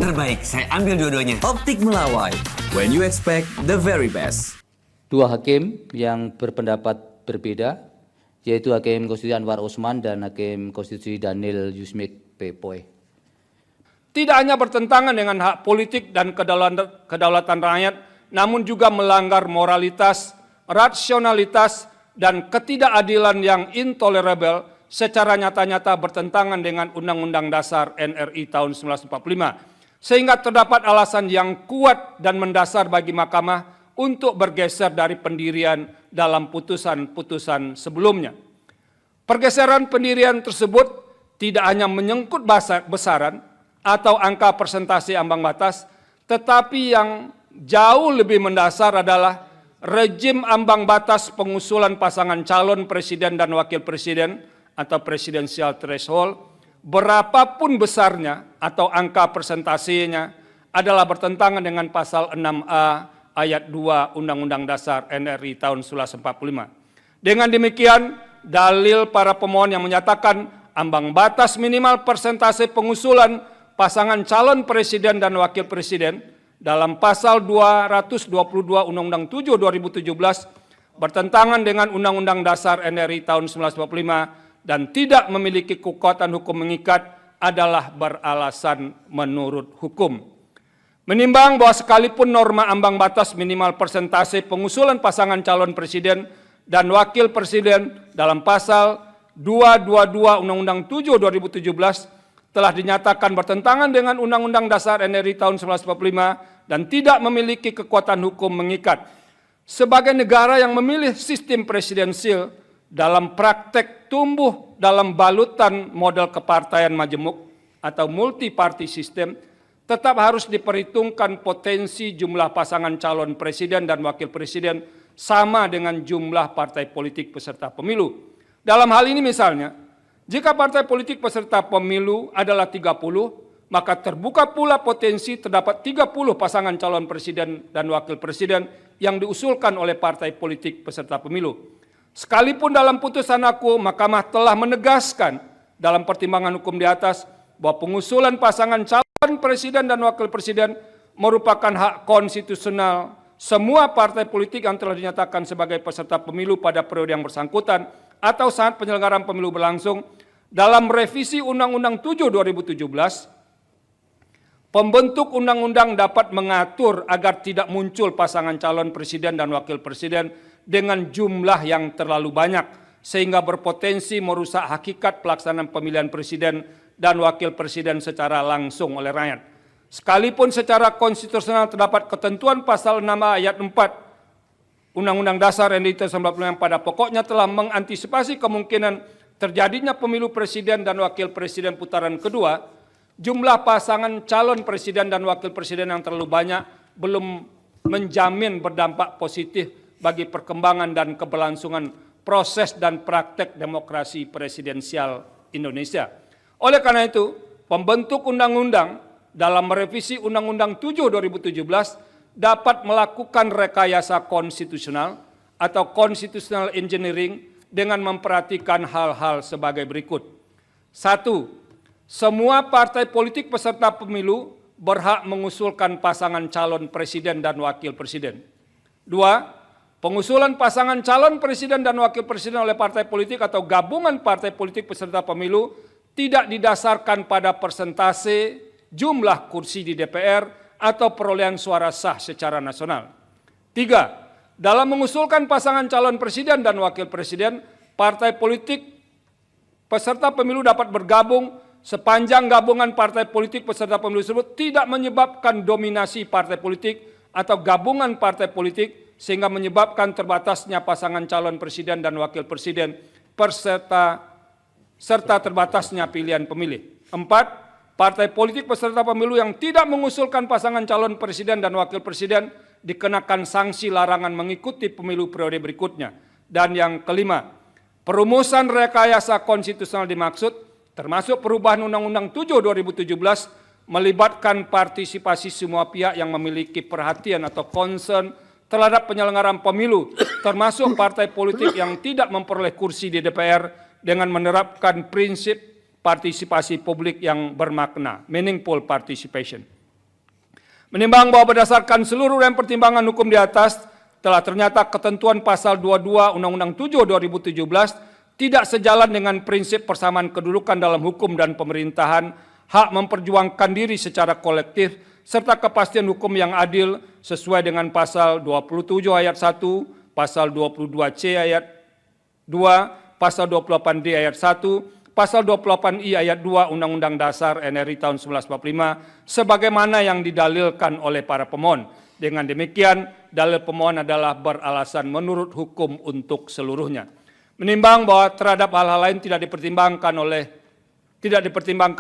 terbaik. Saya ambil dua-duanya. Optik Melawai, when you expect the very best. Dua hakim yang berpendapat berbeda, yaitu Hakim Konstitusi Anwar Usman dan Hakim Konstitusi Daniel Yusmik P. Poe. Tidak hanya bertentangan dengan hak politik dan kedaulatan rakyat, namun juga melanggar moralitas, rasionalitas, dan ketidakadilan yang intolerable secara nyata-nyata bertentangan dengan Undang-Undang Dasar NRI tahun 1945, sehingga terdapat alasan yang kuat dan mendasar bagi Mahkamah untuk bergeser dari pendirian dalam putusan-putusan sebelumnya. Pergeseran pendirian tersebut tidak hanya menyangkut besaran atau angka persentase ambang batas, tetapi yang jauh lebih mendasar adalah rejim ambang batas pengusulan pasangan calon presiden dan wakil presiden atau presidensial threshold, berapapun besarnya atau angka persentasenya adalah bertentangan dengan pasal 6A ayat 2 Undang-Undang Dasar NRI tahun 1945. Dengan demikian, dalil para pemohon yang menyatakan ambang batas minimal persentase pengusulan pasangan calon presiden dan wakil presiden dalam pasal 222 Undang-Undang 7 2017 bertentangan dengan Undang-Undang Dasar NRI tahun 1945 dan tidak memiliki kekuatan hukum mengikat adalah beralasan menurut hukum. Menimbang bahwa sekalipun norma ambang batas minimal persentase pengusulan pasangan calon presiden dan wakil presiden dalam pasal 222 Undang-Undang 7 2017 telah dinyatakan bertentangan dengan Undang-Undang Dasar NRI tahun 1945 dan tidak memiliki kekuatan hukum mengikat. Sebagai negara yang memilih sistem presidensil, dalam praktek tumbuh dalam balutan model kepartaian majemuk atau multi-party system, tetap harus diperhitungkan potensi jumlah pasangan calon presiden dan wakil presiden sama dengan jumlah partai politik peserta pemilu. Dalam hal ini misalnya, jika partai politik peserta pemilu adalah 30, maka terbuka pula potensi terdapat 30 pasangan calon presiden dan wakil presiden yang diusulkan oleh partai politik peserta pemilu. Sekalipun dalam putusan aku, Mahkamah telah menegaskan dalam pertimbangan hukum di atas bahwa pengusulan pasangan calon presiden dan wakil presiden merupakan hak konstitusional semua partai politik yang telah dinyatakan sebagai peserta pemilu pada periode yang bersangkutan atau saat penyelenggaraan pemilu berlangsung. Dalam revisi Undang-Undang 7 2017, pembentuk undang-undang dapat mengatur agar tidak muncul pasangan calon presiden dan wakil presiden dengan jumlah yang terlalu banyak, sehingga berpotensi merusak hakikat pelaksanaan pemilihan presiden dan wakil presiden secara langsung oleh rakyat. Sekalipun secara konstitusional terdapat ketentuan pasal 6 ayat 4 Undang-Undang Dasar NRI tahun 1945 yang pada pokoknya telah mengantisipasi kemungkinan terjadinya pemilu presiden dan wakil presiden putaran kedua, jumlah pasangan calon presiden dan wakil presiden yang terlalu banyak belum menjamin berdampak positif bagi perkembangan dan keberlangsungan proses dan praktek demokrasi presidensial Indonesia. Oleh karena itu, pembentuk undang-undang dalam merevisi Undang-Undang 7 2017 dapat melakukan rekayasa konstitusional atau constitutional engineering dengan memperhatikan hal-hal sebagai berikut. 1. Semua partai politik peserta pemilu berhak mengusulkan pasangan calon presiden dan wakil presiden. 2. Pengusulan pasangan calon presiden dan wakil presiden oleh partai politik atau gabungan partai politik peserta pemilu tidak didasarkan pada persentase jumlah kursi di DPR atau perolehan suara sah secara nasional. 3. Dalam mengusulkan pasangan calon presiden dan wakil presiden, partai politik peserta pemilu dapat bergabung sepanjang gabungan partai politik peserta pemilu tersebut tidak menyebabkan dominasi partai politik atau gabungan partai politik sehingga menyebabkan terbatasnya pasangan calon presiden dan wakil presiden serta terbatasnya pilihan pemilih. 4. Partai politik peserta pemilu yang tidak mengusulkan pasangan calon presiden dan wakil presiden dikenakan sanksi larangan mengikuti pemilu periode berikutnya. Dan yang kelima, perumusan rekayasa konstitusional dimaksud termasuk perubahan Undang-Undang 7 2017 melibatkan partisipasi semua pihak yang memiliki perhatian atau concern terhadap penyelenggaraan pemilu, termasuk partai politik yang tidak memperoleh kursi di DPR dengan menerapkan prinsip partisipasi publik yang bermakna, meaningful participation. Menimbang bahwa berdasarkan seluruh rangkaian pertimbangan hukum di atas, telah ternyata ketentuan pasal 22 Undang-Undang 7 2017 tidak sejalan dengan prinsip persamaan kedudukan dalam hukum dan pemerintahan, hak memperjuangkan diri secara kolektif, serta kepastian hukum yang adil sesuai dengan pasal 27 ayat 1, pasal 22C ayat 2, pasal 28D ayat 1, pasal 28I ayat 2 Undang-Undang Dasar NRI tahun 1945 sebagaimana yang didalilkan oleh para pemohon. Dengan demikian, dalil pemohon adalah beralasan menurut hukum untuk seluruhnya. Menimbang bahwa terhadap hal-hal lain tidak dipertimbangkan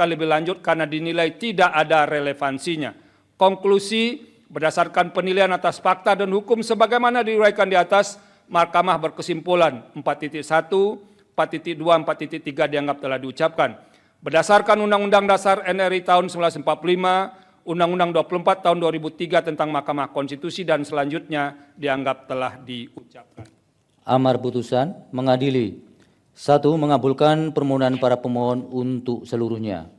lebih lanjut karena dinilai tidak ada relevansinya. Konklusi, berdasarkan penilaian atas fakta dan hukum sebagaimana diuraikan di atas, Mahkamah berkesimpulan 4.1, 4.2, 4.3 dianggap telah diucapkan. Berdasarkan Undang-Undang Dasar NRI tahun 1945, Undang-Undang 24 tahun 2003 tentang Mahkamah Konstitusi dan selanjutnya dianggap telah diucapkan. Amar putusan mengadili. 1. Mengabulkan permohonan para pemohon untuk seluruhnya.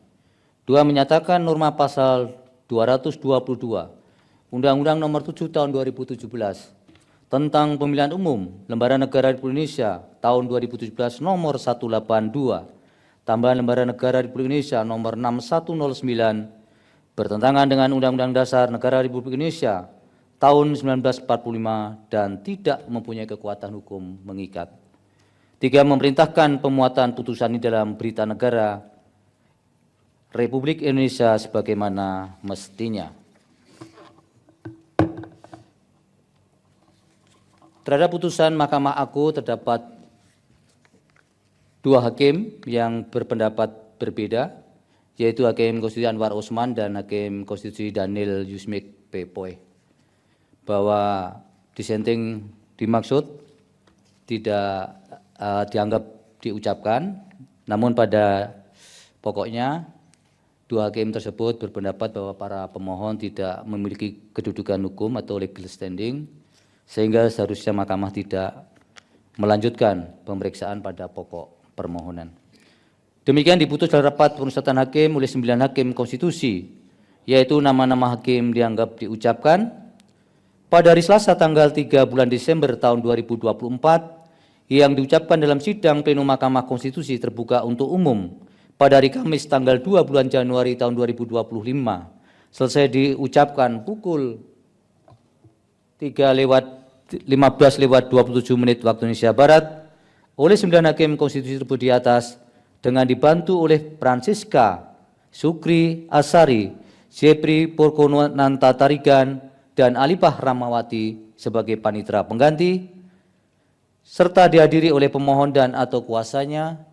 2. Menyatakan norma pasal 222 Undang-Undang Nomor 7 Tahun 2017 tentang Pemilihan Umum Lembaran Negara Republik Indonesia tahun 2017 nomor 182, tambahan Lembaran Negara Republik Indonesia nomor 6109 bertentangan dengan Undang-Undang Dasar Negara Republik Indonesia tahun 1945 dan tidak mempunyai kekuatan hukum mengikat. 3. Memerintahkan pemuatan putusan ini dalam Berita Negara Republik Indonesia sebagaimana mestinya. Terhadap putusan Mahkamah Agung terdapat 2 hakim yang berpendapat berbeda, yaitu Hakim Konstitusi Anwar Usman dan Hakim Konstitusi Daniel Yusmik Pepoe, bahwa dissenting dimaksud tidak dianggap diucapkan, namun pada pokoknya 2 hakim tersebut berpendapat bahwa para pemohon tidak memiliki kedudukan hukum atau legal standing, sehingga seharusnya Mahkamah tidak melanjutkan pemeriksaan pada pokok permohonan. Demikian diputus dalam rapat permusyawaratan hakim oleh 9 hakim konstitusi, yaitu nama-nama hakim dianggap diucapkan pada hari Selasa tanggal 3 bulan Desember tahun 2024 yang diucapkan dalam sidang pleno Mahkamah Konstitusi terbuka untuk umum pada hari Kamis tanggal 2 bulan Januari tahun 2025 selesai diucapkan pukul 15:27 waktu Indonesia Barat oleh 9 hakim konstitusi tersebut di atas dengan dibantu oleh Francisca Sukri Asari, Jepri Porkonanta Tarigan, dan Alipah Ramawati sebagai panitera pengganti, serta dihadiri oleh pemohon dan atau kuasanya,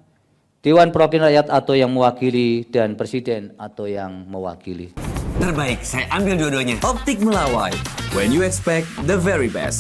Dewan Perwakilan Rakyat atau yang mewakili, dan Presiden atau yang mewakili. Terbaik, saya ambil dua-duanya. Optik Melawai. When you expect the very best.